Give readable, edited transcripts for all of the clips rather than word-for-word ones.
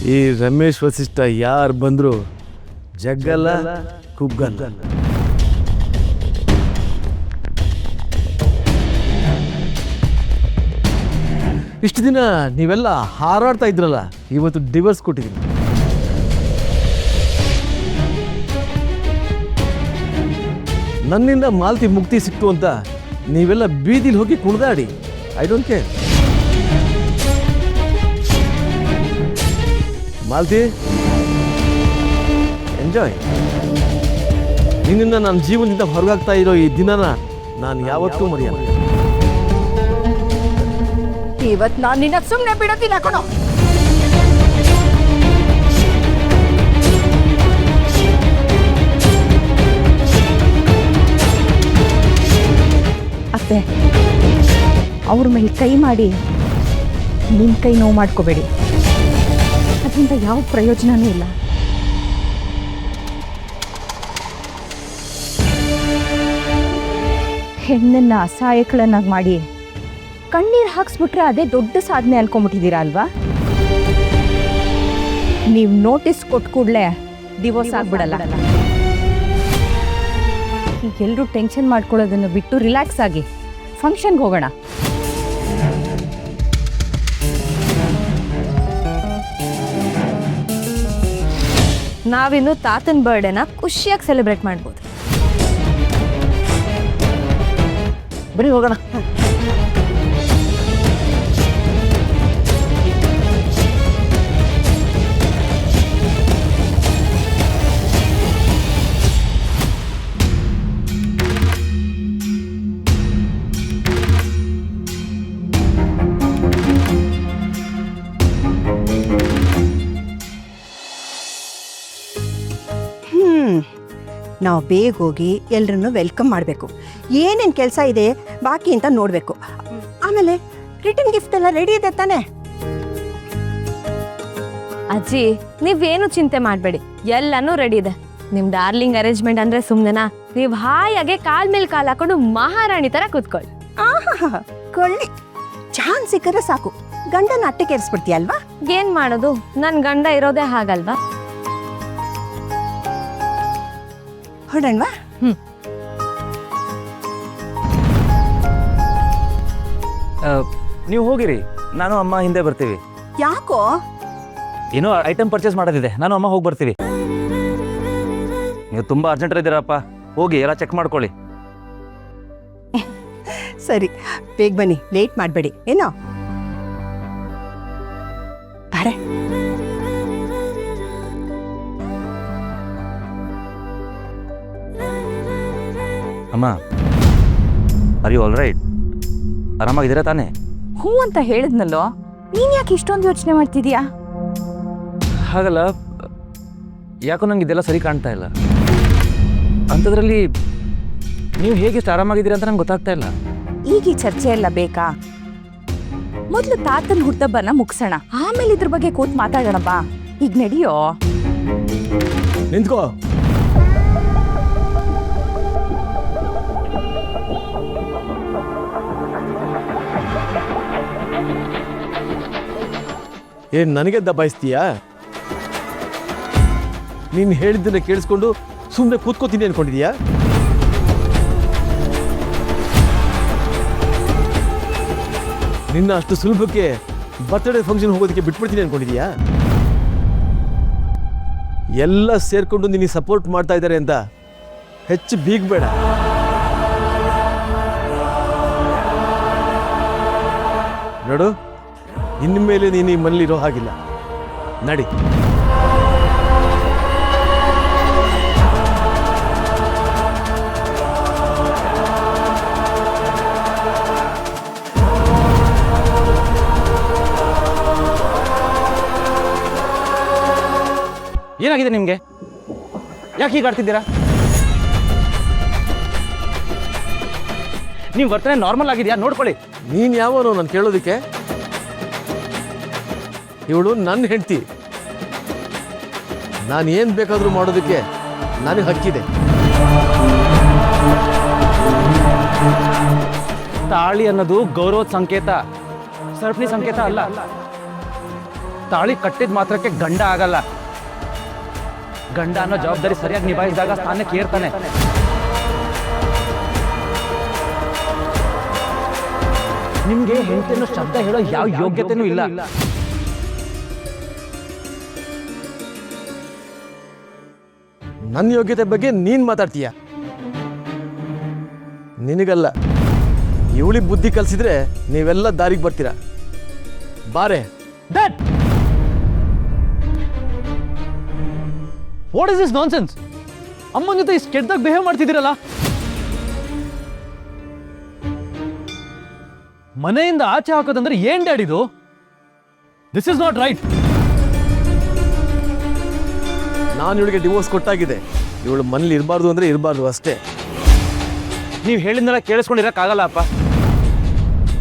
ಈ ರಮೇಶ್ ವಸಿಷ್ಠ ಯಾರು ಬಂದ್ರು ಜಗ್ಗಲ್ಲ ಕುಗ್ಗಲ್ಲ. ಇಷ್ಟು ದಿನ ನೀವೆಲ್ಲ ಹಾರಾಡ್ತಾ ಇದ್ರಲ್ಲ, ಇವತ್ತು ಡಿವೋರ್ಸ್ ಕೊಟ್ಟಿದ್ದೀನಿ. ನನ್ನಿಂದ ಮಾಲ್ತಿ ಮುಕ್ತಿ ಸಿಕ್ತು ಅಂತ ನೀವೆಲ್ಲ ಬೀದಿಲಿ ಹೋಗಿ ಕುಣಿದಾಡಿ. I don't care. Malti, enjoy. ನಿನ್ನಿಂದ ನನ್ನ ಜೀವನದಿಂದ ಹೊರಗಾಗ್ತಾ ಇರೋ ಈ ದಿನನ ನಾನು ಯಾವತ್ತೂ ಮರೆಯಲ್ಲ. ಇವತ್ತು ನಾನು ನಿನ್ನ ಸುಮ್ಮನೆ ಬಿಡೋದಿಲ್ಲ ಕಣೋ. ಅತ್ತೆ, ಅವ್ರ ಮೇಲೆ ಕೈ ಮಾಡಿ ನಿಮ್ಮ ಕೈ ನೋವು ಮಾಡ್ಕೋಬೇಡಿ. ಅದರಿಂದ ಯಾವ ಪ್ರಯೋಜನನೂ ಇಲ್ಲ. ಹೆಣ್ಣನ್ನ ಅಸಹಾಯಕಳನ್ನಾಗಿ ಮಾಡಿ ಕಣ್ಣೀರು ಹಾಕ್ಸ್ಬಿಟ್ರೆ ಅದೇ ದೊಡ್ಡ ಸಾಧನೆ ಅನ್ಕೊಂಬಿಟ್ಟಿದ್ದೀರಾ ಅಲ್ವಾ? ನೀವು ನೋಟಿಸ್ ಕೊಟ್ಟ ಕೂಡಲೇ ಡಿವೋರ್ಸ್ ಆಗ್ಬಿಡಲ್ಲ. ಈಗ ಎಲ್ಲರೂ ಟೆನ್ಷನ್ ಮಾಡ್ಕೊಳ್ಳೋದನ್ನು ಬಿಟ್ಟು ರಿಲ್ಯಾಕ್ಸ್ ಆಗಿ ಫಂಕ್ಷನ್ಗೆ ಹೋಗೋಣ. ನಾವಿನ್ನು ತಾತನ ಬರ್ಡೇನ ಖುಷಿಯಾಗಿ ಸೆಲೆಬ್ರೇಟ್ ಮಾಡ್ಬೋದು. ಬರೀ ಹೋಗೋಣ. ನಾವು ಬೇಗ ಹೋಗಿ ಎಲ್ಲರನ್ನು ವೆಲ್ಕಮ್ ಮಾಡಬೇಕು. ಏನೇನು ಕೆಲಸ ಇದೆ ಬಾಕಿ ಅಂತ ನೋಡಬೇಕು. ಆಮೇಲೆ ರಿಟರ್ನ್ ಗಿಫ್ಟ್ ಎಲ್ಲ ರೆಡಿ ಇದೆ ತಾನೆ? ಅಜ್ಜಿ, ನೀವೇನು ಚಿಂತೆ ಮಾಡಬೇಡಿ, ಎಲ್ಲನೂ ರೆಡಿ ಇದೆ. ನಿಮ್ ಡಾರ್ಲಿಂಗ್ ಅರೇಂಜ್ಮೆಂಟ್ ಅಂದ್ರೆ ಸುಮ್ಮನೆನಾ? ನೀವು ಹಾಯಾಗೆ ಕಾಲ್ ಮೇಲೆ ಕಾಲ್ ಹಾಕೊಂಡು ಮಹಾರಾಣಿ ತರ ಕೂತ್ಕೊಳ್ಳಿ. ಆಹಾ, ಕೊಳ್ಳಿ. ಚಾನ್ಸ್ ಸಿಕ್ಕರೆ ಸಾಕು, ಗಂಡನ ಅಟ್ಟೆಗೆ ಏರಿಸ್ಬಿಡ್ತೀಯಲ್ವಾ? ಏನ್ ಮಾಡೋದು, ನನ್ ಗಂಡ ಇರೋದೇ ಹಾಗಲ್ವಾ? ಹೊರಡಣ್ವಾ? ನೀವು ಹೋಗಿರಿ, ನಾನು ಅಮ್ಮ ಹಿಂದೆ ಬರ್ತೀವಿ. ಯಾಕೋ? ಏನೋ ಐಟಮ್ ಪರ್ಚೇಸ್ ಮಾಡೋದಿದೆ, ನಾನು ಅಮ್ಮ ಹೋಗಿ ಬರ್ತೀವಿ. ನೀವು ತುಂಬ ಅರ್ಜೆಂಟ್ ಇದ್ದೀರಪ್ಪ, ಹೋಗಿ ಎಲ್ಲ ಚೆಕ್ ಮಾಡ್ಕೊಳ್ಳಿ. ಸರಿ, ಬೇಗ ಬನ್ನಿ, ಲೇಟ್ ಮಾಡಬೇಡಿ. ಏನೋ ಬಾರೆ. ಅಮ್ಮ, ಆರ್ ಯು ಆಲ್ ರೈಟ್? ಆರಾಮಾಗಿದ್ದೀರಾ ತಾನೇ? ಹ್ಞೂ ಅಂತ ಹೇಳಿದ್ನಲ್ಲೋ, ನೀನು ಯಾಕೆ ಇಷ್ಟೊಂದು ಯೋಚನೆ ಮಾಡ್ತಿದ್ಯಾ? ಹಾಗಲ್ಲ, ಯಾಕೋ ನಂಗೆ ಇದೆಲ್ಲ ಸರಿ ಕಾಣ್ತಾ ಇಲ್ಲ. ಅಂಥದ್ರಲ್ಲಿ ನೀವು ಹೇಗಿಷ್ಟು ಆರಾಮಾಗಿದ್ದೀರಾ ಅಂತ ನಂಗೆ ಗೊತ್ತಾಗ್ತಾ ಇಲ್ಲ. ಈಗ ಈ ಚರ್ಚೆ ಎಲ್ಲ ಬೇಕಾ? ಮೊದಲು ತಾತನ ಹುಟ್ಟಬ್ಬನ ಮುಗಿಸೋಣ, ಆಮೇಲೆ ಇದ್ರ ಬಗ್ಗೆ ಕೂತ್ ಮಾತಾಡೋಣ ಬಾ. ಈಗ ನಡಿಯೋ. ನಿಂತ್ಕೋ. ಏನ್ ನನಗೆ ದಬಾಯಿಸ್ತೀಯಾ? ನೀನು ಹೇಳಿದ್ದನ್ನ ಕೇಳಿಸ್ಕೊಂಡು ಸುಮ್ಮನೆ ಕೂತ್ಕೋತೀನಿ ಅನ್ಕೊಂಡಿದ್ಯಾ? ನಿನ್ನ ಅಷ್ಟು ಸುಲಭಕ್ಕೆ ಬರ್ತ್ಡೇ ಫಂಕ್ಷನ್ ಹೋಗೋದಕ್ಕೆ ಬಿಟ್ಬಿಡ್ತೀನಿ ಅನ್ಕೊಂಡಿದ್ಯಾ? ಎಲ್ಲ ಸೇರ್ಕೊಂಡು ನಿನಗೆ ಸಪೋರ್ಟ್ ಮಾಡ್ತಾ ಇದ್ದಾರೆ ಅಂತ ಹೆಚ್ಚು ಬೀಗಬೇಡ. ನೋಡು, ಇನ್ಮೇಲೆ ನೀನು ಈ ಮನೇಲಿರೋ ಹಾಗಿಲ್ಲ. ನಡಿ. ಏನಾಗಿದೆ ನಿಮಗೆ? ಯಾಕೆ ಹೀಗೆ ಆಡ್ತಿದ್ದೀರಾ? ನೀವು ವರ್ತನೆ ನಾರ್ಮಲ್ ಆಗಿದೆಯಾ ನೋಡ್ಕೊಳ್ಳಿ. ನೀನು ಯಾವನೋ ನಾನು ಕೇಳೋದಕ್ಕೆ? ಇವಳು ನನ್ನ ಹೆಂಡತಿ. ನಾನು ಏನು ಬೇಕಾದರೂ ಮಾಡೋದಕ್ಕೆ ನನಗೆ ಹಕ್ಕಿದೆ. ತಾಳಿ ಅನ್ನೋದು ಗೌರವದ ಸಂಕೇತ, ಸರಪಣಿ ಸಂಕೇತ ಅಲ್ಲ. ತಾಳಿ ಕಟ್ಟಿದ ಮಾತ್ರಕ್ಕೆ ಗಂಡ ಆಗಲ್ಲ. ಗಂಡ ಅನ್ನೋ ಜವಾಬ್ದಾರಿ ಸರಿಯಾಗಿ ನಿಭಾಯಿಸಿದಾಗ ಸ್ಥಾನಕ್ಕೆ ಏರ್ತಾನೆ. ನಿಮ್ಗೆ ಹೆಂಡತಿಯನ್ನು ಶಬ್ದ ಹೇಳೋ ಯಾವ ಯೋಗ್ಯತೆನೂ ಇಲ್ಲ. ನನ್ನ ಯೋಗ್ಯತೆ ಬಗ್ಗೆ ನೀನು ಮಾತಾಡ್ತೀಯ? ನಿನಗಲ್ಲ, ಇವಳಿಗೆ ಬುದ್ಧಿ ಕಲಿಸಿದ್ರೆ ನೀವೆಲ್ಲ ದಾರಿಗೆ ಬರ್ತೀರಾ. ಬಾರೆ. What is this nonsense? ಅಮ್ಮನ ಜೊತೆ ಇಷ್ಟು ಕೆಟ್ಟದಾಗ ಬಿಹೇವ್ ಮಾಡ್ತಿದ್ದೀರಲ್ಲ. ಮನೆಯಿಂದ ಆಚೆ ಹಾಕೋದಂದ್ರೆ ಏನ್ ಡ್ಯಾಡ್ ಇದು? This is not right. ನಾನು ಇವಳಿಗೆ ಡಿವೋರ್ಸ್ ಕೊಟ್ಟಾಗಿದೆ. ಇವಳು ಮನೇಲಿ ಇರಬಾರ್ದು ಅಂದರೆ ಇರಬಾರ್ದು ಅಷ್ಟೇ. ನೀವು ಹೇಳಿದ್ನೆಲ್ಲ ಕೇಳಿಸ್ಕೊಂಡಿರಕ್ಕಾಗಲ್ಲ ಅಪ್ಪ.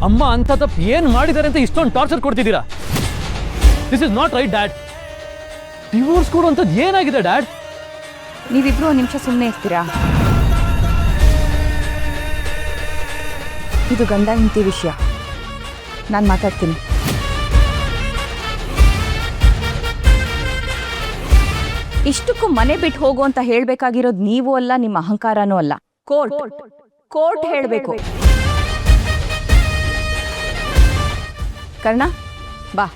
ಅಮ್ಮ ಅಂತ ತಪ್ಪು ಏನು ಮಾಡಿದ್ದಾರೆ ಅಂತ ಇಷ್ಟೊಂದು ಟಾರ್ಚರ್ ಕೊಡ್ತಿದ್ದೀರಾ? This is not right dad. Divorce ಕೊಡುವಂಥದ್ದು ಏನಾಗಿದೆ ಡ್ಯಾಡ್? ನೀವಿಬ್ರು ಒಂದು ನಿಮಿಷ ಸುಮ್ಮನೆ ಇರ್ತೀರಾ? ಇದು ಗಂಡ ಹೆಂಡತಿ ವಿಷಯ, ನಾನು ಮಾತಾಡ್ತೀನಿ. ಇಷ್ಟಕ್ಕೂ ಮನೆ ಬಿಟ್ಟು ಹೋಗು ಅಂತ ಹೇಳ್ಬೇಕಾಗಿರೋದು ನೀವು ಅಲ್ಲ, ನಿಮ್ಮ ಅಹಂಕಾರನೂ ಅಲ್ಲ. ಕೋರ್ಟ್ ಹೇಳಬೇಕು. ಕರ್ಣ ಬಾ.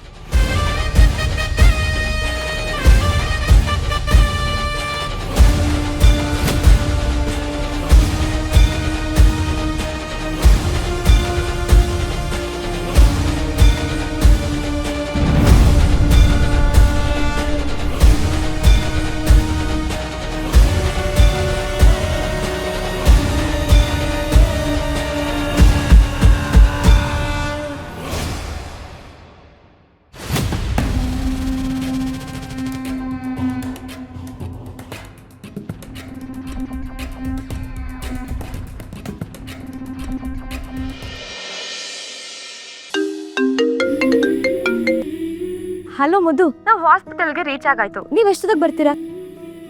ಹಲೋ ಮುದ್ದು, ನಾವು ಹಾಸ್ಪಿಟಲ್ಗೆ ರೀಚ್ ಆಗಾಯ್ತು. ನೀವು ಎಷ್ಟೊತ್ತಿಗೆ ಬರ್ತೀರಾ?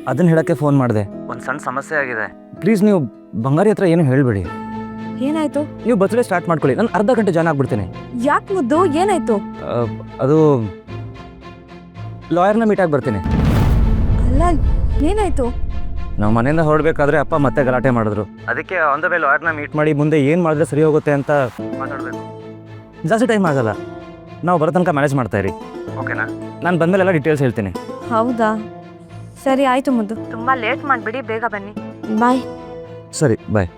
ಅದನ್ನ ಹೇಳಕ್ಕೆ ಫೋನ್ ಮಾಡಿದೆ. ಒಂದು ಸಣ್ಣ ಸಮಸ್ಯೆ ಆಗಿದೆ. ಪ್ಲೀಸ್ ನೀವು ಬಂಗಾರಿ ಹತ್ರ ಏನು ಹೇಳಬೇಡಿ. ಏನಾಯ್ತು? ನೀವು ಬರ್ತ್ಡೇ ಸ್ಟಾರ್ಟ್ ಮಾಡ್ಕೊಳ್ಳಿ, ನಾನು ಅರ್ಧ ಗಂಟೆ ಜಾಯ್ನ್ ಆಗ್ಬಿಡ್ತೀನಿ. ಯಾಕೆ ಮುದ್ದು, ಏನಾಯ್ತು? ಅದು ಲಾಯರ್ನ ಮೀಟ್ ಆಗಿ ಬರ್ತೀನಿ. ಅಲ್ಲ, ಏನಾಯ್ತು? ನಾವು ಮನೆಯಿಂದ ಹೊರಡಬೇಕಾದ್ರೆ ಅಪ್ಪ ಮತ್ತೆ ಗಲಾಟೆ ಮಾಡಿದ್ರು. ಅದಕ್ಕೆ ಆನ್ ದ ವೇ ಲಾಯರ್ನ ಮೀಟ್ ಮಾಡಿ ಮುಂದೆ ಏನು ಮಾಡಿದ್ರೆ ಸರಿ ಹೋಗುತ್ತೆ ಅಂತ ಮಾತಾಡಬೇಕು. ಜಾಸ್ತಿ ಟೈಮ್ ಆಗಲ್ಲ, ನಾವು ಬರೋ ತನಕ ಮ್ಯಾನೇಜ್ ಮಾಡ್ತಾ ಇರಿ, ಓಕೆನಾ? ನಾನು ಬಂದಮೇಲೆಲ್ಲ ಡೀಟೇಲ್ಸ್ ಹೇಳ್ತೀನಿ. ಹೌದಾ, ಸರಿ ಆಯ್ತು ಮುದ್ದು. ತುಂಬಾ ಲೇಟ್ ಮಾಡಬೇಡಿ, ಬೇಗ ಬನ್ನಿ. ಬಾಯ್. ಸರಿ, ಬಾಯ್.